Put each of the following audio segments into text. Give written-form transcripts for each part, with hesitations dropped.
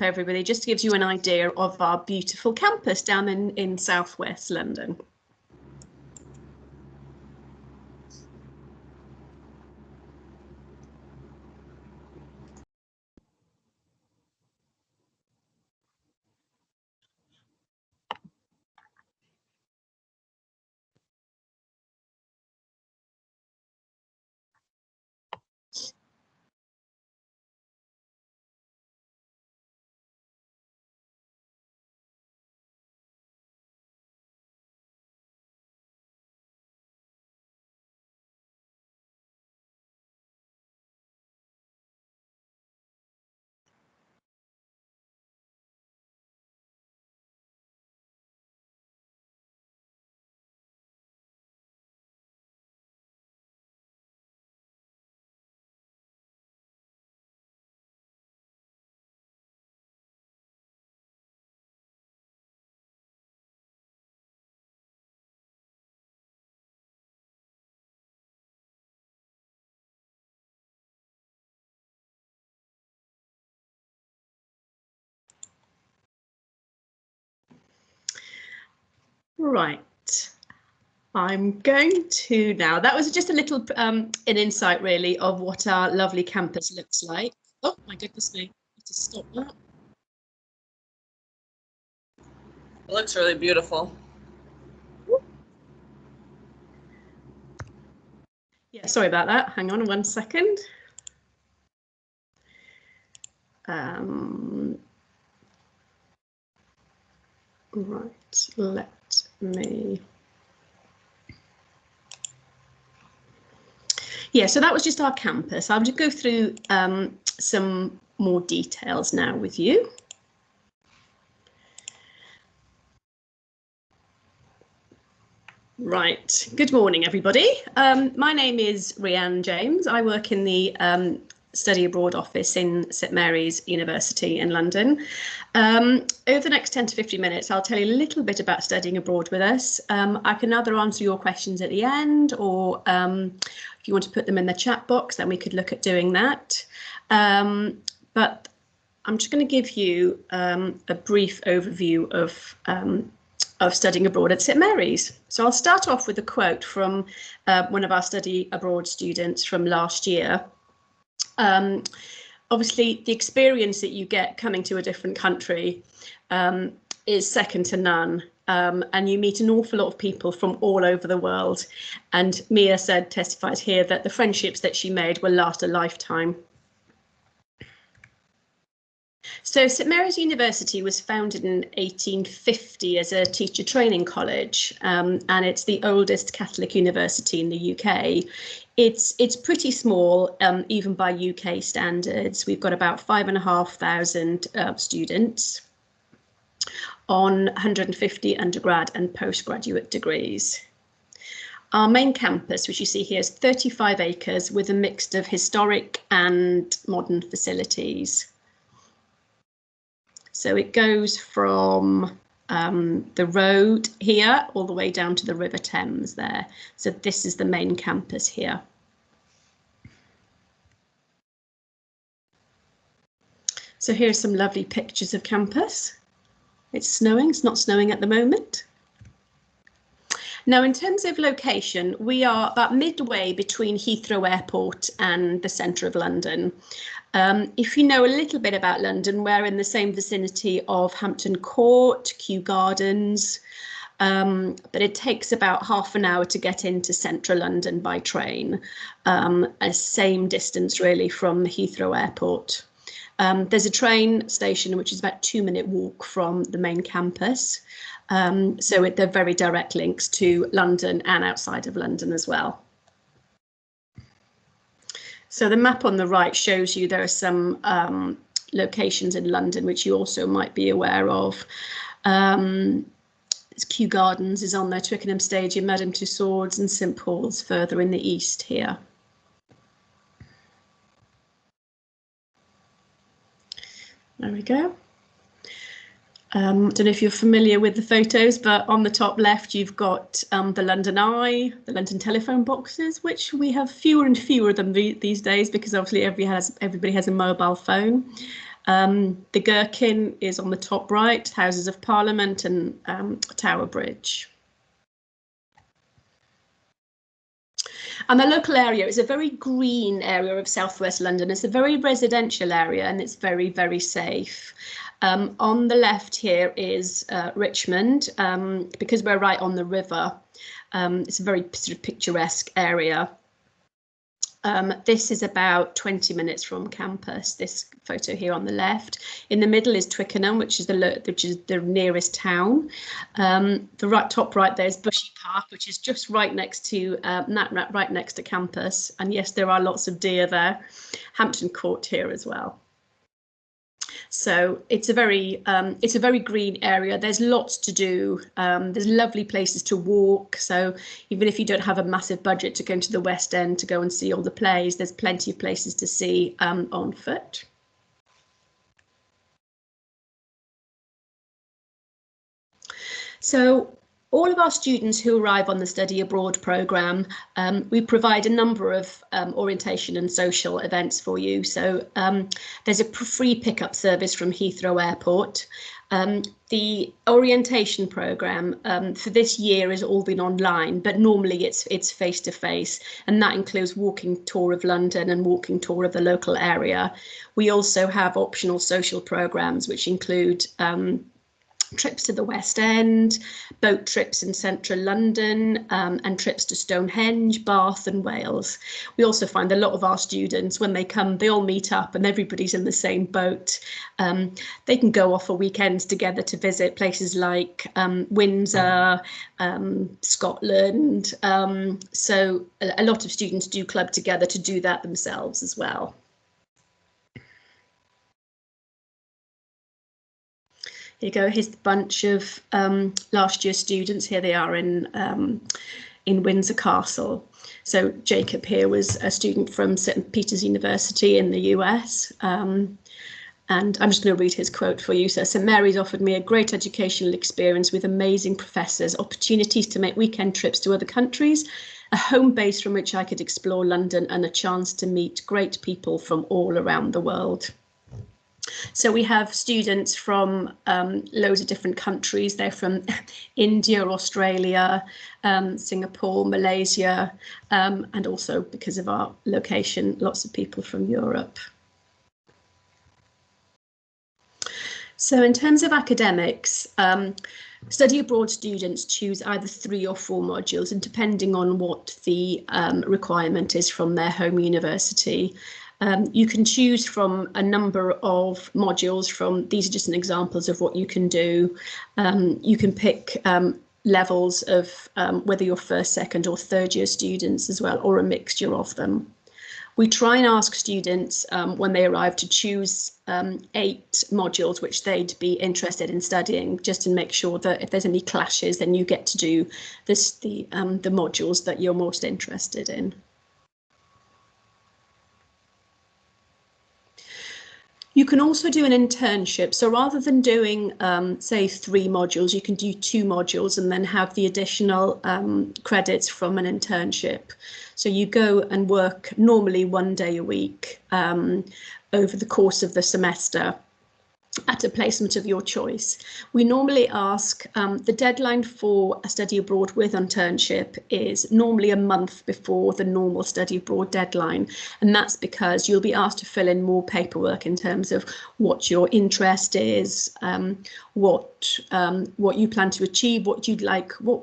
everybody, just gives you an idea of our beautiful campus down in southwest London. Right, I'm going to now, that was just a little an insight really of what our lovely campus looks like. Oh my goodness me, I have to stop that. It looks really beautiful. Yeah, sorry about that. Hang on 1 second. Right, let me. Yeah, so that was just our campus. I'll just go through some more details now with you. Right, good morning everybody. My name is Rhianne James. I work in the Study Abroad office in St Mary's University in London. Over the next 10 to 15 minutes, I'll tell you a little bit about studying abroad with us. I can either answer your questions at the end, or if you want to put them in the chat box, then we could look at doing that. But I'm just going to give you a brief overview of studying abroad at St Mary's. So I'll start off with a quote from one of our study abroad students from last year. Obviously, the experience that you get coming to a different country is second to none, and you meet an awful lot of people from all over the world. And Mia testified here that the friendships that she made will last a lifetime. So St Mary's University was founded in 1850 as a teacher training college, and it's the oldest Catholic university in the UK. It's pretty small, even by UK standards. We've got about 5,500 students on 150 undergrad and postgraduate degrees. Our main campus, which you see here, is 35 acres with a mix of historic and modern facilities. So it goes from the road here all the way down to the River Thames there. So this is the main campus here. So here's some lovely pictures of campus. It's snowing, it's not snowing at the moment. Now, in terms of location, we are about midway between Heathrow Airport and the centre of London. If you know a little bit about London, we're in the same vicinity of Hampton Court, Kew Gardens, but it takes about half an hour to get into central London by train, a same distance really from Heathrow Airport. There's a train station which is about a 2-minute walk from the main campus, so they're very direct links to London and outside of London as well. So the map on the right shows you there are some locations in London which you also might be aware of. Kew Gardens is on there, Twickenham Stadium, Madame Tussauds and St Paul's further in the east here. There we go. I don't know if you're familiar with the photos, but on the top left you've got the London Eye, the London telephone boxes, which we have fewer and fewer of them these days because obviously everybody has a mobile phone. The Gherkin is on the top right, Houses of Parliament and Tower Bridge. And the local area is a very green area of southwest London. It's a very residential area and it's very, very safe. On the left here is Richmond, because we're right on the river. It's a very sort of picturesque area. This is about 20 minutes from campus, this photo here on the left. In the middle is Twickenham, which is the nearest town. The top right there is Bushy Park, which is just right next to right next to campus. And yes, there are lots of deer there. Hampton Court here as well. So it's a very green area. There's lots to do. There's lovely places to walk. So even if you don't have a massive budget to go into the West End to go and see all the plays, there's plenty of places to see on foot. So all of our students who arrive on the Study Abroad programme, we provide a number of orientation and social events for you. So there's a free pickup service from Heathrow Airport. The orientation programme for this year has all been online, but normally it's face-to-face, and that includes walking tour of London and walking tour of the local area. We also have optional social programmes, which include trips to the West End, boat trips in central London, and trips to Stonehenge, Bath and Wales. We also find a lot of our students, when they come, they all meet up and everybody's in the same boat. They can go off for weekends together to visit places like Windsor, Scotland. So a lot of students do club together to do that themselves as well. Here you go, here's the bunch of last year students. Here they are in Windsor Castle. So Jacob here was a student from St. Peter's University in the US. And I'm just going to read his quote for you. So, St. Mary's offered me a great educational experience with amazing professors, opportunities to make weekend trips to other countries, a home base from which I could explore London, and a chance to meet great people from all around the world. So we have students from loads of different countries. They're from India, Australia, Singapore, Malaysia, and also, because of our location, lots of people from Europe. So in terms of academics, study abroad students choose either 3 or 4 modules, and depending on what the requirement is from their home university. You can choose from a number of modules from, these are just an examples of what you can do. You can pick levels of whether you're first, second or third year students as well, or a mixture of them. We try and ask students when they arrive to choose 8 modules which they'd be interested in studying, just to make sure that if there's any clashes, then you get to do the modules that you're most interested in. You can also do an internship. So rather than doing, say, 3 modules, you can do 2 modules and then have the additional credits from an internship. So you go and work normally 1 day a week over the course of the semester at a placement of your choice. We normally ask, the deadline for a study abroad with internship is normally a month before the normal study abroad deadline, and that's because you'll be asked to fill in more paperwork in terms of what your interest is, what you plan to achieve, what you'd like, what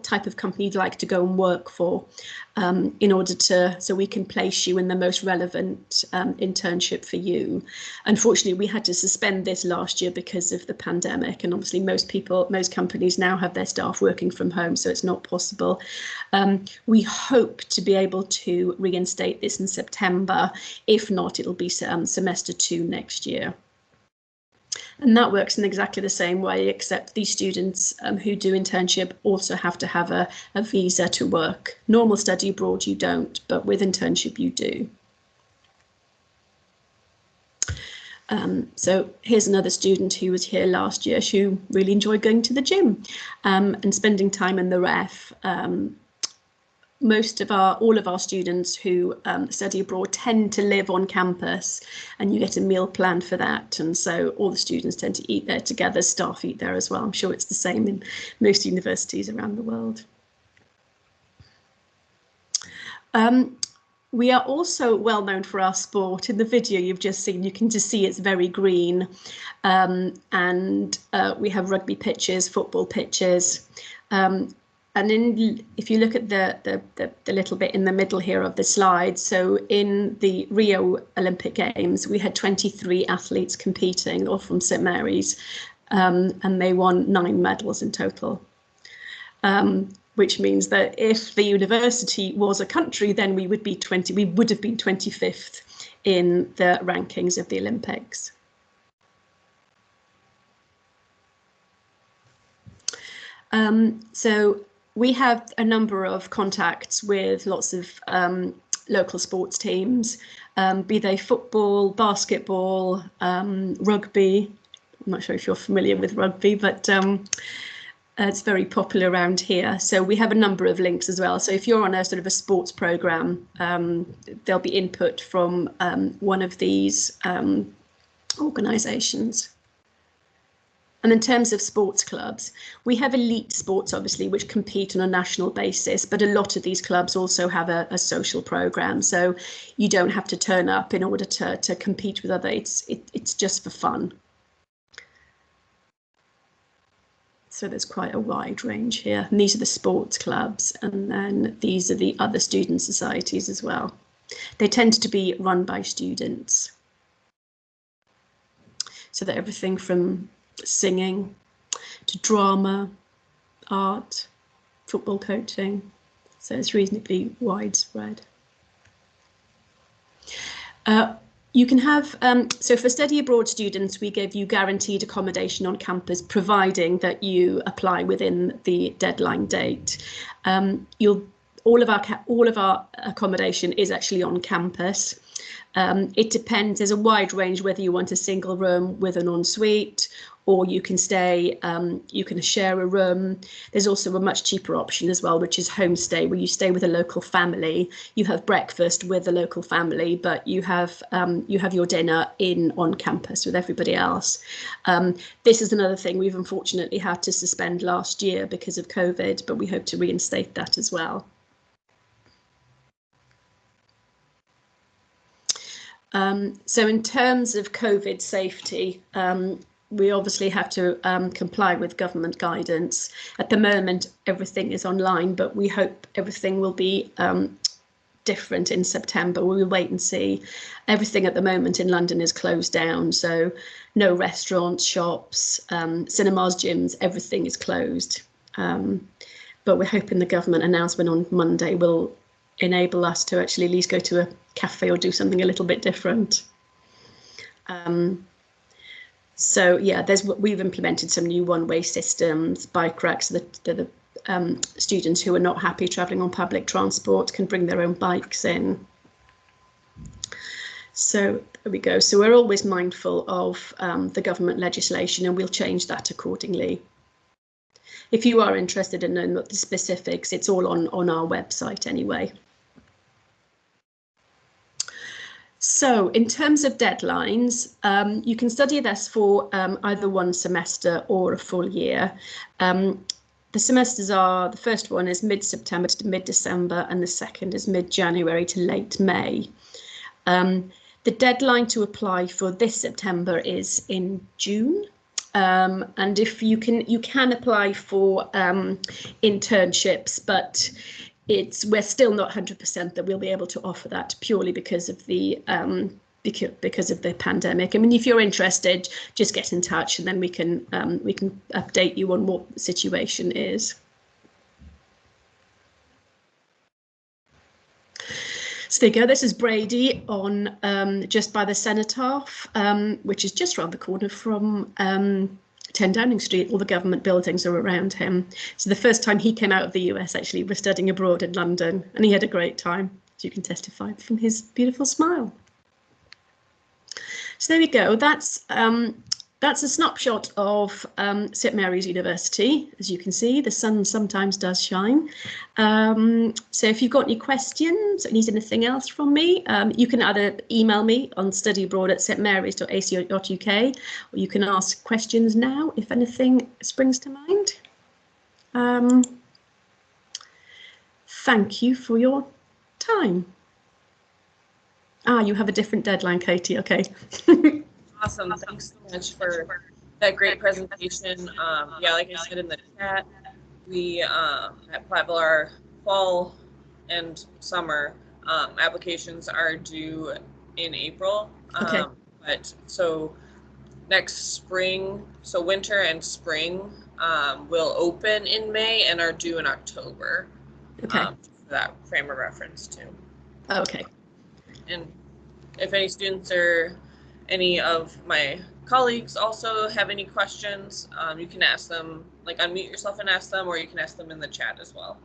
type of company you'd like to go and work for, in order so we can place you in the most relevant internship for you. Unfortunately, we had to suspend this last year because of the pandemic, and obviously most companies now have their staff working from home, so it's not possible. We hope to be able to reinstate this in September. If not, it'll be semester 2 next year. And that works in exactly the same way, except these students who do internship also have to have a visa to work. Normal study abroad you don't, but with internship you do. So here's another student who was here last year who really enjoyed going to the gym and spending time in the ref. All of our students who study abroad tend to live on campus, and you get a meal planned for that. And so all the students tend to eat there together. Staff eat there as well. I'm sure it's the same in most universities around the world. We are also well known for our sport. In the video you've just seen, you can just see it's very green. And we have rugby pitches, football pitches. And if you look at the little bit in the middle here of the slide, so in the Rio Olympic Games, we had 23 athletes competing, all from St Mary's, and they won 9 medals in total. Which means that if the university was a country, then we would have been 25th in the rankings of the Olympics. So we have a number of contacts with lots of local sports teams, be they football, basketball, rugby. I'm not sure if you're familiar with rugby, but it's very popular around here. So we have a number of links as well. So if you're on a sort of a sports program, there'll be input from one of these organisations. And in terms of sports clubs, we have elite sports, obviously, which compete on a national basis, but a lot of these clubs also have a social programme. So you don't have to turn up in order to compete with others. It's just for fun. So there's quite a wide range here. And these are the sports clubs, and then these are the other student societies as well. They tend to be run by students. So that everything from singing to drama, art, football coaching. So it's reasonably widespread. You can have, so for study abroad students, we give you guaranteed accommodation on campus, providing that you apply within the deadline date. All of our accommodation is actually on campus. It depends, there's a wide range whether you want a single room with an ensuite, or you can stay, you can share a room. There's also a much cheaper option as well, which is homestay, where you stay with a local family. You have breakfast with the local family, but you have your dinner on campus with everybody else. This is another thing we've unfortunately had to suspend last year because of COVID, but we hope to reinstate that as well. So in terms of COVID safety, we obviously have to comply with government guidance. At the moment, everything is online, but we hope everything will be different in September. We'll wait and see. Everything at the moment in London is closed down, so no restaurants, shops, cinemas, gyms, everything is closed. But we're hoping the government announcement on Monday will enable us to actually at least go to a cafe or do something a little bit different. So yeah, we've implemented some new one-way systems, bike racks. The students who are not happy travelling on public transport can bring their own bikes in. So there we go. So we're always mindful of the government legislation, and we'll change that accordingly. If you are interested in knowing the specifics, it's all on our website anyway. So in terms of deadlines, you can study this for either one semester or a full year. The semesters are, the first one is mid-September to mid-December, and the second is mid-January to late May. The deadline to apply for this September is in June. And if you can apply for internships, but we're still not 100% that we'll be able to offer that, purely because of the pandemic. I mean, if you're interested, just get in touch, and then we can update you on what the situation is. So there you go. This is Brady on just by the Cenotaph, which is just around the corner from 10 Downing Street. All the government buildings are around him. So the first time he came out of the US, actually, was studying abroad in London, and he had a great time, as you can testify from his beautiful smile. So there we go. That's that's a snapshot of St Mary's University. As you can see, the sun sometimes does shine. So if you've got any questions or need anything else from me, you can either email me on studyabroad@stmarys.ac.uk, or you can ask questions now if anything springs to mind. Thank you for your time. You have a different deadline, Katie. Okay. Awesome. Thanks so much for that great presentation. Yeah, like I said in the chat, we at Platteville, our fall and summer applications are due in April. Okay. But so next spring, so winter and spring will open in May and are due in October. Okay. For that frame of reference too. Okay. And if any students or any of my colleagues also have any questions, you can ask them, like unmute yourself and ask them, or you can ask them in the chat as well.